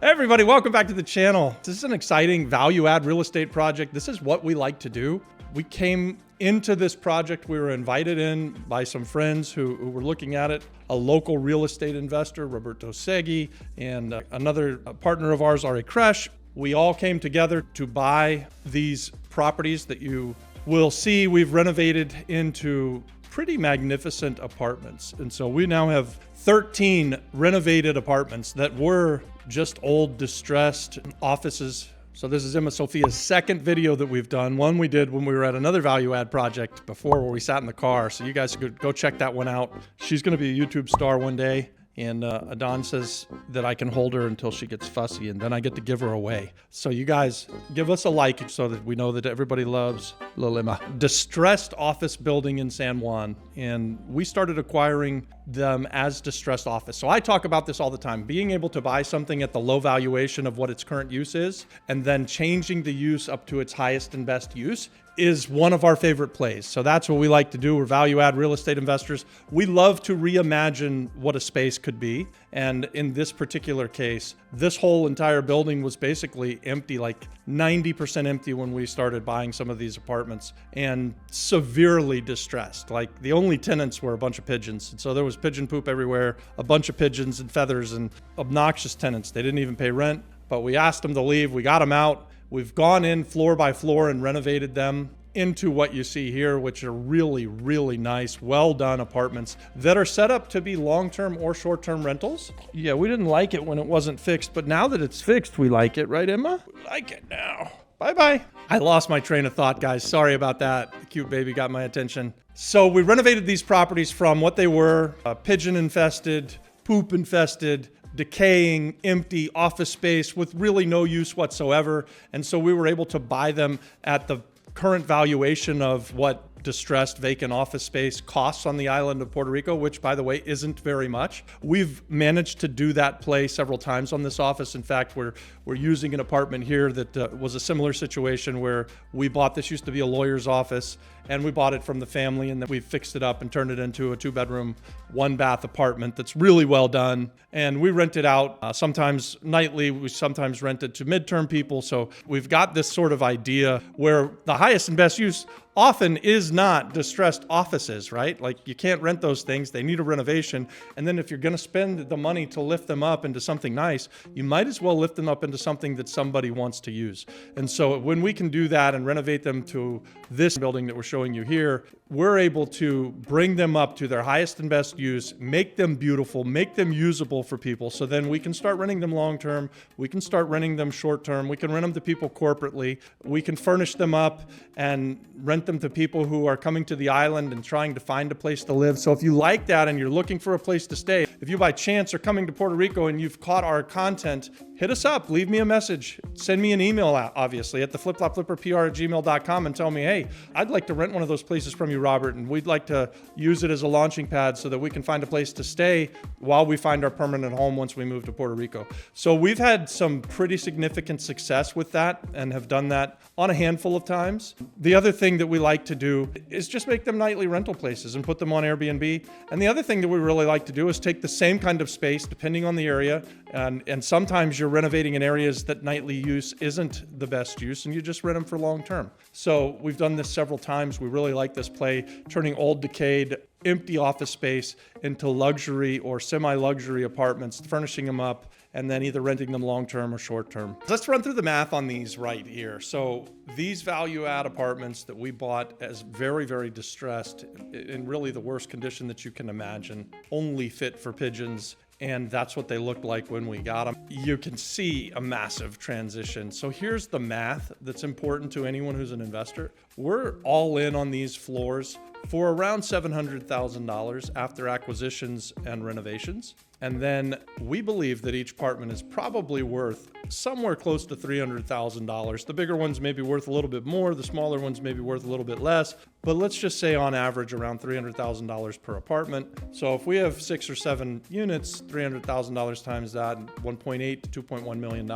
Hey everybody, welcome back to the channel. This is an exciting value add real estate project. This is what we like to do. We came into this project, we were invited in by some friends who were looking at it, a local real estate investor, Roberto Segui, and another partner of ours, Ari Kresh. We all came together to buy these properties that you will see we've renovated into pretty magnificent apartments. And so we now have 13 renovated apartments that were just old, distressed offices. So this is Emma Sophia's second video that we've done. One we did when we were at another value add project before where we sat in the car. So you guys could go check that one out. She's gonna be a YouTube star one day. And Adon says that I can hold her until she gets fussy and then I get to give her away. So you guys give us a like so that we know that everybody loves Lil Emma. Distressed office building in San Juan. And we started acquiring them as distressed office. So I talk about this all the time, being able to buy something at the low valuation of what its current use is, and then changing the use up to its highest and best use is one of our favorite plays. So that's what we like to do. We're value add real estate investors. We love to reimagine what a space could be. And in this particular case, this whole entire building was basically empty, like 90% empty when we started buying some of these apartments, and severely distressed. Like the only tenants were a bunch of pigeons. And so there was pigeon poop everywhere, a bunch of pigeons and feathers and obnoxious tenants. They didn't even pay rent, but we asked them to leave. We got them out. We've gone in floor by floor and renovated them into what you see here, which are really, really nice, well done apartments that are set up to be long-term or short-term rentals. Yeah, we didn't like it when it wasn't fixed, but now that it's fixed, we like it, right, Emma? We like it now. Bye-bye. I lost my train of thought, guys. Sorry about that. The cute baby got my attention. So we renovated these properties from what they were, pigeon-infested, poop-infested, decaying, empty office space with really no use whatsoever. And so we were able to buy them at the current valuation of what distressed vacant office space costs on the island of Puerto Rico, which by the way, isn't very much. We've managed to do that play several times on this office. In fact, we're using an apartment here that was a similar situation where we bought, this used to be a lawyer's office, and we bought it from the family, and then we fixed it up and turned it into a 2-bedroom, 1-bath apartment that's really well done. And we rent it out sometimes nightly. We sometimes rent it to midterm people. So we've got this sort of idea where the highest and best use often is not distressed offices, right? Like you can't rent those things. They need a renovation. And then if you're going to spend the money to lift them up into something nice, you might as well lift them up into something that somebody wants to use. And so when we can do that and renovate them to this building that we're showing you here, we're able to bring them up to their highest and best use, make them beautiful, make them usable for people. So then we can start renting them long-term. We can start renting them short-term. We can rent them to people corporately. We can furnish them up and rent them to people who are coming to the island and trying to find a place to live. So if you like that and you're looking for a place to stay, if you by chance are coming to Puerto Rico and you've caught our content, hit us up, leave me a message, send me an email out, obviously, at theflipflopflipperpr@gmail.com and tell me, hey, I'd like to rent one of those places from you, Robert, and we'd like to use it as a launching pad so that we can find a place to stay while we find our permanent home once we move to Puerto Rico. So we've had some pretty significant success with that and have done that on a handful of times. The other thing that we like to do is just make them nightly rental places and put them on Airbnb. And the other thing that we really like to do is take the same kind of space, depending on the area, and sometimes you're renovating in areas that nightly use isn't the best use, and you just rent them for long term. So we've done this several times. We really like this play, turning old, decayed, empty office space into luxury or semi-luxury apartments, furnishing them up, and then either renting them long-term or short-term. Let's run through the math on these right here. So these value-add apartments that we bought as very, very distressed, in really the worst condition that you can imagine, only fit for pigeons, and that's what they looked like when we got them. You can see a massive transition. So here's the math that's important to anyone who's an investor. We're all in on these floors for around $700,000 after acquisitions and renovations. And then we believe that each apartment is probably worth somewhere close to $300,000. The bigger ones may be worth a little bit more. The smaller ones may be worth a little bit less. But let's just say on average around $300,000 per apartment. So if we have 6 or 7 units, $300,000 times that, 1.8 to $2.1 million.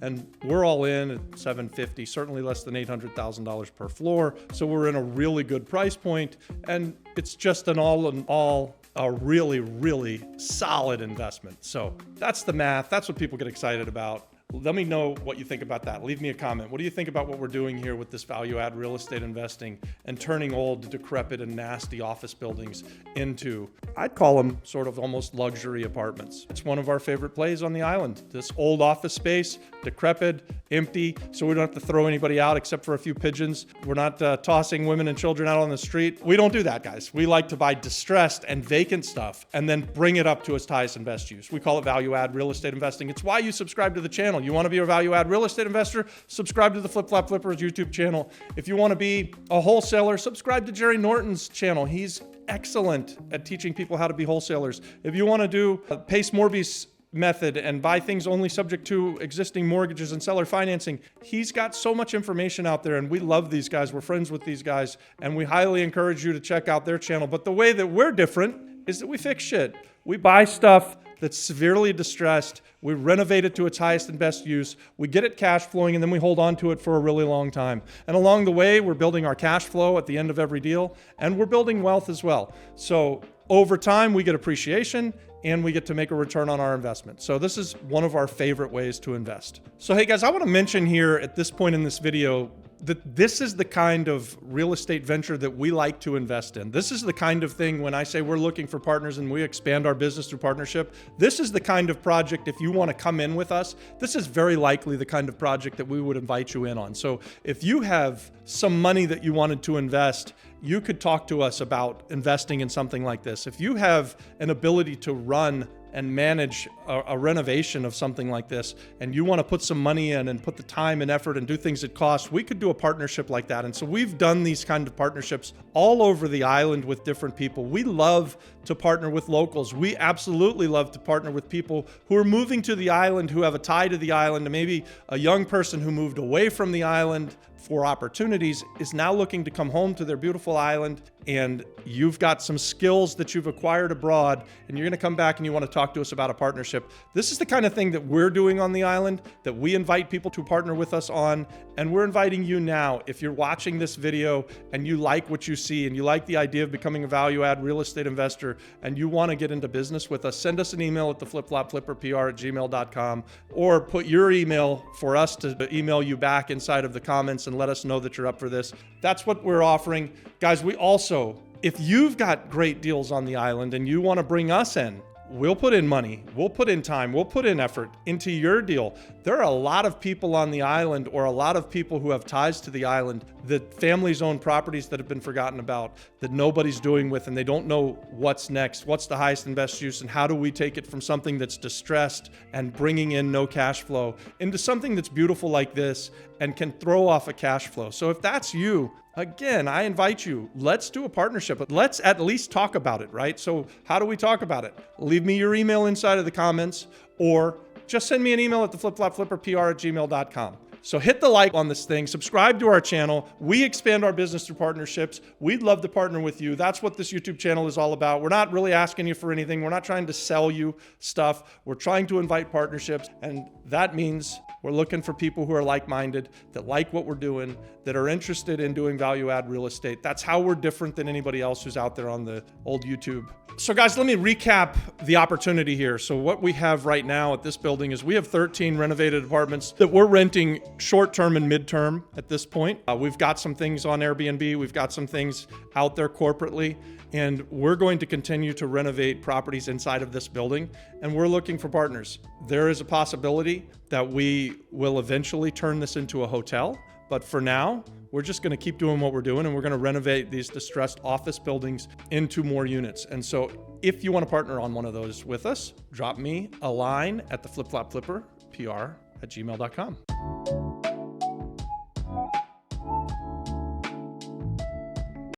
And we're all in at $750,000, certainly less than $800,000 per floor. So we're in a really good price point. And it's just an all in all a really, really solid investment. So that's the math. That's what people get excited about. Let me know what you think about that. Leave me a comment. What do you think about what we're doing here with this value add real estate investing and turning old, decrepit, and nasty office buildings into, I'd call them sort of almost luxury apartments. It's one of our favorite plays on the island. This old office space, decrepit, empty, so we don't have to throw anybody out except for a few pigeons. We're not tossing women and children out on the street. We don't do that, guys. We like to buy distressed and vacant stuff and then bring it up to its highest and best use. We call it value add real estate investing. It's why you subscribe to the channel. You want to be a value add real estate investor? Subscribe to the Flip Flop Flippers YouTube channel. If you want to be a wholesaler, subscribe to Jerry Norton's channel. He's excellent at teaching people how to be wholesalers. If you want to do a Pace Morby's method and buy things only subject to existing mortgages and seller financing, he's got so much information out there, and we love these guys. We're friends with these guys, and we highly encourage you to check out their channel. But the way that we're different is that we fix shit. We buy stuff that's severely distressed, we renovate it to its highest and best use, we get it cash flowing, and then we hold on to it for a really long time. And along the way, we're building our cash flow at the end of every deal, and we're building wealth as well. So over time, we get appreciation, and we get to make a return on our investment. So this is one of our favorite ways to invest. So hey guys, I want to mention here at this point in this video that this is the kind of real estate venture that we like to invest in. This is the kind of thing when I say we're looking for partners and we expand our business through partnership, this is the kind of project, if you want to come in with us, this is very likely the kind of project that we would invite you in on. So if you have some money that you wanted to invest, you could talk to us about investing in something like this. If you have an ability to run and manage a renovation of something like this, and you want to put some money in and put the time and effort and do things that cost, we could do a partnership like that. And so we've done these kind of partnerships all over the island with different people. We love to partner with locals. We absolutely love to partner with people who are moving to the island, who have a tie to the island, and maybe a young person who moved away from the island for opportunities is now looking to come home to their beautiful island, and you've got some skills that you've acquired abroad, and you're going to come back and you want to talk to us about a partnership. This is the kind of thing that we're doing on the island, that we invite people to partner with us on, and we're inviting you now. If you're watching this video and you like what you see and you like the idea of becoming a value add real estate investor and you want to get into business with us, send us an email at theflipflopflipperpr@gmail.com, or put your email for us to email you back inside of the comments and let us know that you're up for this. That's what we're offering. Guys, we also, if you've got great deals on the island and you want to bring us in, we'll put in money, we'll put in time, we'll put in effort into your deal. There are a lot of people on the island, or a lot of people who have ties to the island, that families own properties that have been forgotten about, that nobody's doing with, and they don't know what's next, what's the highest and best use, and how do we take it from something that's distressed and bringing in no cash flow into something that's beautiful like this and can throw off a cash flow. So if that's you, again, I invite you, let's do a partnership. Let's at least talk about it, right? So how do we talk about it? Leave me your email inside of the comments, or just send me an email at theflipflopflipperpr@gmail.com. So hit the like on this thing, subscribe to our channel. We expand our business through partnerships. We'd love to partner with you. That's what this YouTube channel is all about. We're not really asking you for anything. We're not trying to sell you stuff. We're trying to invite partnerships. And that means we're looking for people who are like-minded, that like what we're doing, that are interested in doing value add real estate. That's how we're different than anybody else who's out there on the old YouTube. So guys, let me recap the opportunity here. So what we have right now at this building is we have 13 renovated apartments that we're renting short-term and mid-term at this point. We've got some things on Airbnb. We've got some things out there corporately, and we're going to continue to renovate properties inside of this building, and we're looking for partners. There is a possibility that we will eventually turn this into a hotel, but for now, we're just going to keep doing what we're doing, and we're going to renovate these distressed office buildings into more units. And so if you want to partner on one of those with us, drop me a line at theflipflopflipperpr@gmail.com.